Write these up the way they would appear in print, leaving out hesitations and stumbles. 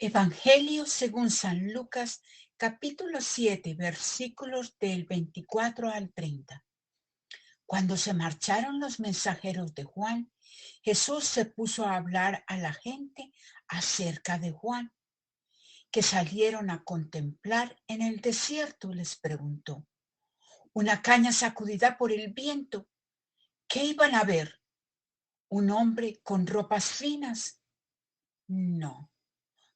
Evangelio según San Lucas, capítulo 7, versículos del 24 al 30. Cuando se marcharon los mensajeros de Juan, Jesús se puso a hablar a la gente acerca de Juan, que salieron a contemplar en el desierto. Les preguntó: una caña sacudida por el viento, ¿qué iban a ver? ¿Un hombre con ropas finas? No.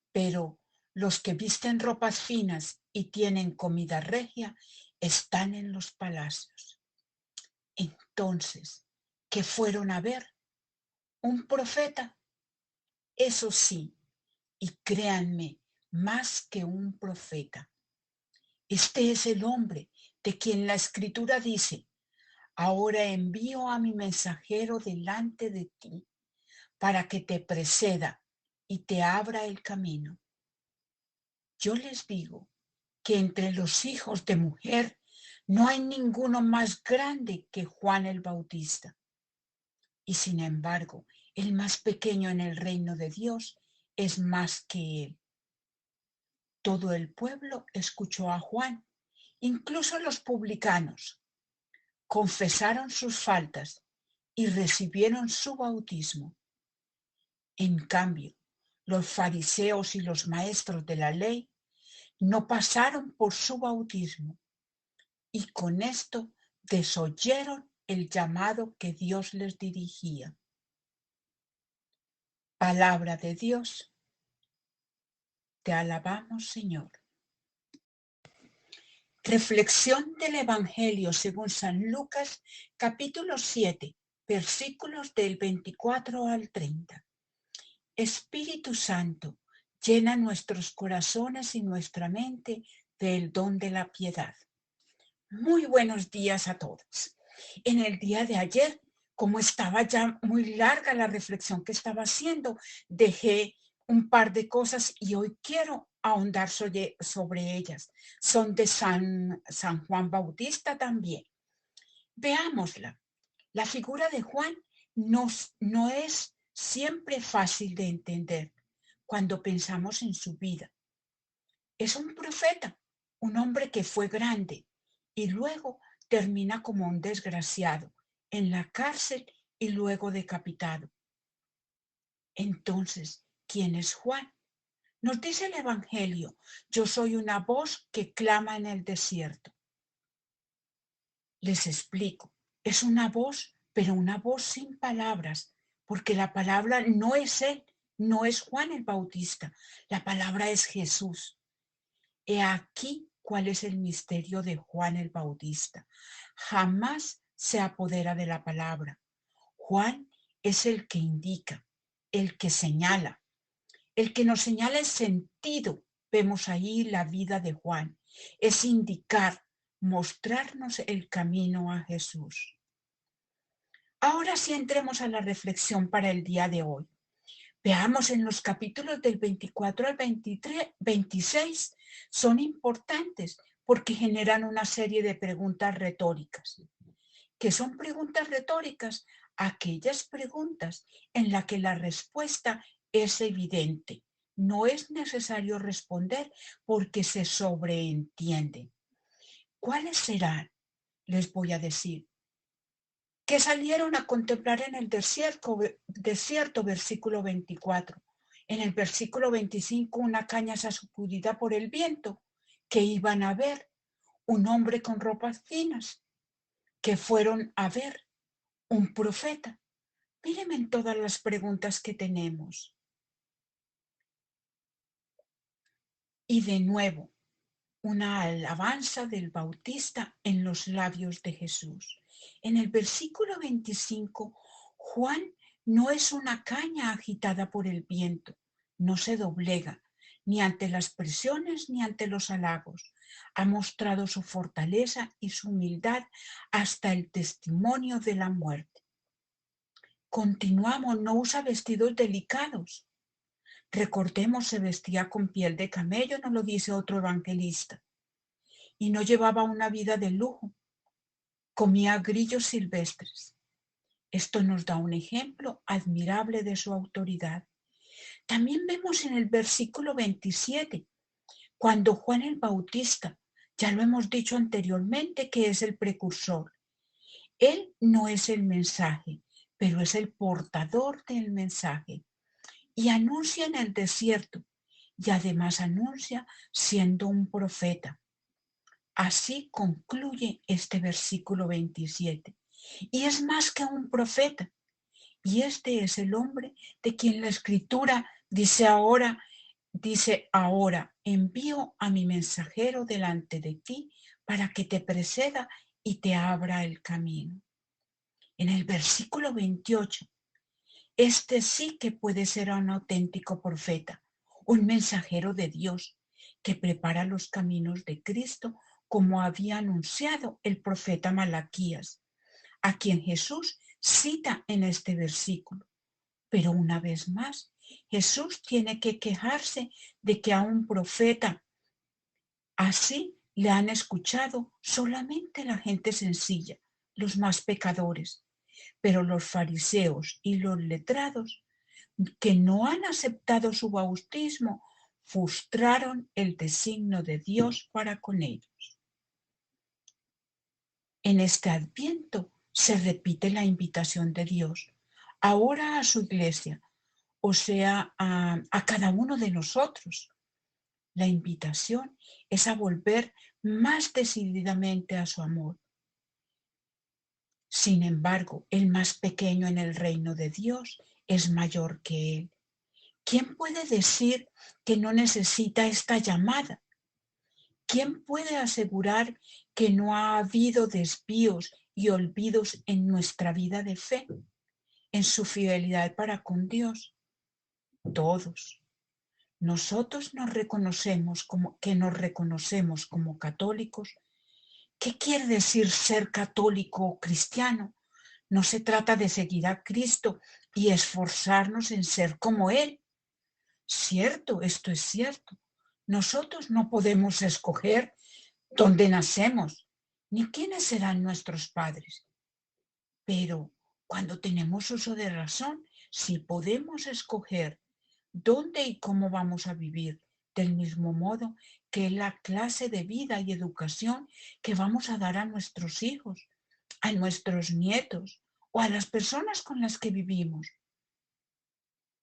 Pero los que visten ropas finas y tienen comida regia están en los palacios. Entonces, ¿qué fueron a ver? ¿Un profeta? Eso sí, y créanme, más que un profeta. Este es el hombre de quien la Escritura dice: ahora envío a mi mensajero delante de ti para que te preceda y te abra el camino. Yo les digo que entre los hijos de mujer no hay ninguno más grande que Juan el Bautista. Y sin embargo, el más pequeño en el reino de Dios es más que él. Todo el pueblo escuchó a Juan, incluso los publicanos. Confesaron sus faltas y recibieron su bautismo. En cambio, los fariseos y los maestros de la ley no pasaron por su bautismo, y con esto desoyeron el llamado que Dios les dirigía. Palabra de Dios. Te alabamos, Señor. Reflexión del Evangelio según San Lucas, capítulo 7, versículos del 24 al 30. Espíritu Santo, llena nuestros corazones y nuestra mente del don de la piedad. Muy buenos días a todos. En el día de ayer, como estaba ya muy larga la reflexión que estaba haciendo, dejé un par de cosas y hoy quiero ahondar sobre ellas. Son de San Juan Bautista también. Veámosla. La figura de Juan no es siempre fácil de entender cuando pensamos en su vida. Es un profeta, un hombre que fue grande y luego termina como un desgraciado en la cárcel y luego decapitado. Entonces, ¿quién es Juan? Nos dice el Evangelio: yo soy una voz que clama en el desierto. Les explico, es una voz, pero una voz sin palabras, porque la palabra no es él, no es Juan el Bautista, la palabra es Jesús. He aquí cuál es el misterio de Juan el Bautista. Jamás se apodera de la palabra. Juan es el que indica, el que señala, el que nos señala el sentido. Vemos ahí la vida de Juan. Es indicar, mostrarnos el camino a Jesús. Ahora sí entremos a la reflexión para el día de hoy. Veamos en los capítulos del 24 al 26, son importantes porque generan una serie de preguntas retóricas. ¿Qué son preguntas retóricas? Aquellas preguntas en las que la respuesta es evidente. No es necesario responder porque se sobreentiende. ¿Cuáles serán? Les voy a decir. Que salieron a contemplar en el desierto, versículo 24. En el versículo 25, una caña sacudida por el viento, que iban a ver un hombre con ropas finas, que fueron a ver un profeta. Mírenme en todas las preguntas que tenemos. Y de nuevo, una alabanza del Bautista en los labios de Jesús. En el versículo 25, Juan no es una caña agitada por el viento, no se doblega ni ante las presiones ni ante los halagos. Ha mostrado su fortaleza y su humildad hasta el testimonio de la muerte. Continuamos, no usa vestidos delicados. Recordemos, se vestía con piel de camello, nos lo dice otro evangelista. Y no llevaba una vida de lujo. Comía grillos silvestres. Esto nos da un ejemplo admirable de su autoridad. También vemos en el versículo 27, cuando Juan el Bautista, ya lo hemos dicho anteriormente, que es el precursor. Él no es el mensaje, pero es el portador del mensaje. Y anuncia en el desierto, y además anuncia siendo un profeta. Así concluye este versículo 27. Y es más que un profeta. Y este es el hombre de quien la Escritura dice ahora, envío a mi mensajero delante de ti para que te preceda y te abra el camino. En el versículo 28, este sí que puede ser un auténtico profeta, un mensajero de Dios que prepara los caminos de Cristo como había anunciado el profeta Malaquías, a quien Jesús cita en este versículo. Pero una vez más, Jesús tiene que quejarse de que a un profeta así le han escuchado solamente la gente sencilla, los más pecadores. Pero los fariseos y los letrados que no han aceptado su bautismo frustraron el designio de Dios para con ellos. En este Adviento se repite la invitación de Dios, ahora a su iglesia, o sea, a cada uno de nosotros. La invitación es a volver más decididamente a su amor. Sin embargo, el más pequeño en el reino de Dios es mayor que él. ¿Quién puede decir que no necesita esta llamada? ¿Quién puede asegurar que no ha habido desvíos y olvidos en nuestra vida de fe, en su fidelidad para con Dios? Todos. Nosotros nos reconocemos como católicos. ¿Qué quiere decir ser católico o cristiano? No se trata de seguir a Cristo y esforzarnos en ser como Él. Cierto, esto es cierto. Nosotros no podemos escoger dónde nacemos, ni quiénes serán nuestros padres. Pero cuando tenemos uso de razón, sí podemos escoger dónde y cómo vamos a vivir, del mismo modo que la clase de vida y educación que vamos a dar a nuestros hijos, a nuestros nietos o a las personas con las que vivimos.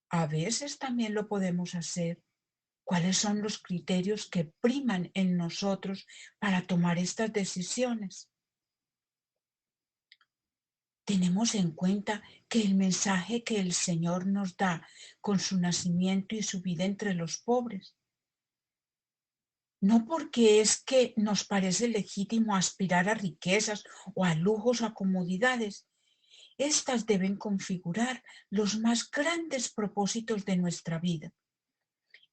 A veces también lo podemos hacer. ¿Cuáles son los criterios que priman en nosotros para tomar estas decisiones? Tenemos en cuenta que el mensaje que el Señor nos da con su nacimiento y su vida entre los pobres, no porque es que nos parece legítimo aspirar a riquezas o a lujos o a comodidades, estas deben configurar los más grandes propósitos de nuestra vida.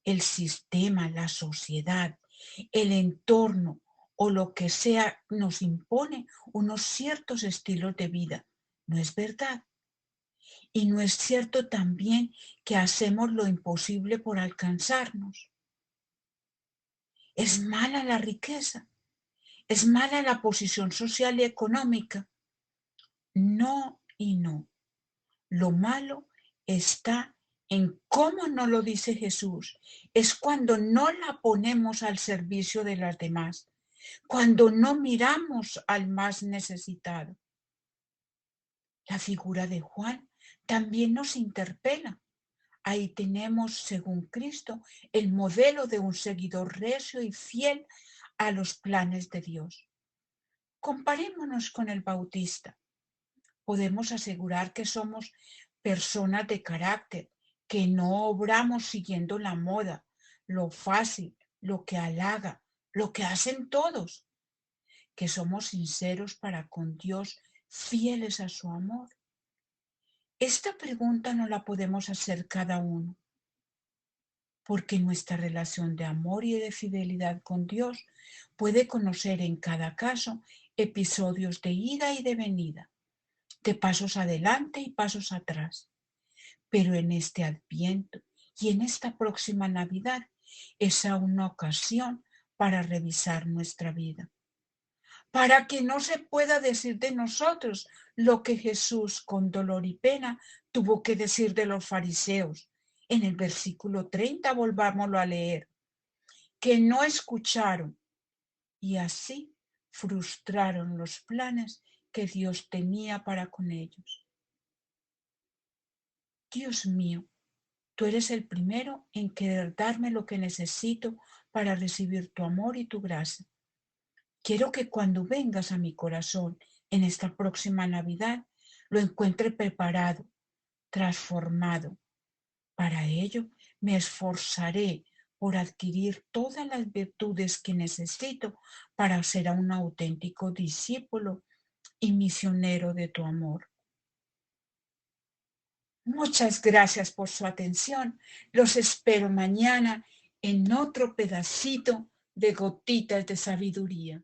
El sistema, la sociedad, el entorno o lo que sea nos impone unos ciertos estilos de vida. ¿No es verdad? Y no es cierto también que hacemos lo imposible por alcanzarnos. Es mala la riqueza, es mala la posición social y económica. No y no. Lo malo está en cómo nos lo dice Jesús. Es cuando no la ponemos al servicio de las demás, cuando no miramos al más necesitado. La figura de Juan también nos interpela. Ahí tenemos, según Cristo, el modelo de un seguidor recio y fiel a los planes de Dios. Comparémonos con el Bautista. Podemos asegurar que somos personas de carácter, que no obramos siguiendo la moda, lo fácil, lo que halaga, lo que hacen todos, que somos sinceros para con Dios, fieles a su amor. Esta pregunta no la podemos hacer cada uno, porque nuestra relación de amor y de fidelidad con Dios puede conocer en cada caso episodios de ida y de venida, de pasos adelante y pasos atrás. Pero en este Adviento y en esta próxima Navidad es una ocasión para revisar nuestra vida, para que no se pueda decir de nosotros lo que Jesús con dolor y pena tuvo que decir de los fariseos. en el versículo 30, volvámoslo a leer, que no escucharon y así frustraron los planes que Dios tenía para con ellos. Dios mío, tú eres el primero en querer darme lo que necesito para recibir tu amor y tu gracia. Quiero que cuando vengas a mi corazón en esta próxima Navidad, lo encuentre preparado, transformado. Para ello, me esforzaré por adquirir todas las virtudes que necesito para ser un auténtico discípulo y misionero de tu amor. Muchas gracias por su atención. Los espero mañana en otro pedacito de gotitas de sabiduría.